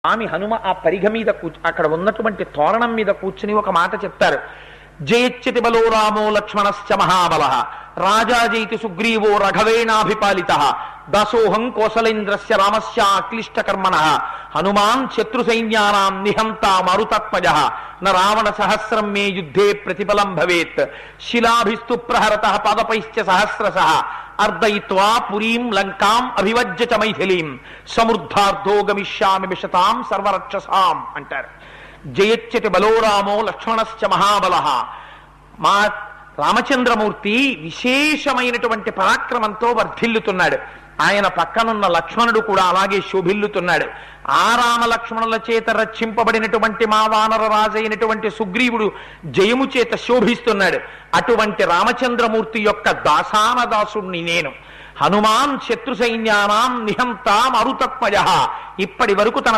ఆమె హనుమ ఆ పరిఘ మీద అక్కడ ఉన్నటువంటి తోరణం మీద కూర్చుని ఒక మాట చెప్తారు. జయచ్యతి బలో రామో లక్ష్మణశ్చ మహాబల రాజాజైతి సుగ్రీవో రఘవేణాభిపాలిత దాసోహం కోసలేంద్రస్య రామస్య అక్లిష్టకర్మణ హనుమాన్ శత్రు సైన్యానాం నిహంతా మరుతత్మజ న రావణ సహస్రం మే యుద్ధే ప్రతిఫలం భవేత్ శిలాభిస్తు ప్రహరత పాదపైశ్చ సహస్రశ అర్దయిత్వా పురీం లంకాం అభివజ్య చ మైథిలీం సమృద్ధార్థో గమిష్యామి విశతాం సర్వరక్షసాం అంటారు. జయచ్యతి బలో రామో లక్ష్మణశ్చ మహాబల. మా రామచంద్రమూర్తి విశేషమైనటువంటి పరాక్రమంతో వర్ధిల్లుతున్నాడు. ఆయన పక్కనున్న లక్ష్మణుడు కూడా అలాగే శోభిల్లుతున్నాడు. ఆ రామ లక్ష్మణుల చేత రక్షింపబడినటువంటి మా వానర రాజైనటువంటి సుగ్రీవుడు జయము చేత శోభిస్తున్నాడు. అటువంటి రామచంద్రమూర్తి యొక్క దాసాన దాసుణ్ణి నేను. హనుమాన్ శత్రు సైన్యానాం నిహంతా మరుతత్మజ. ఇప్పటి వరకు తన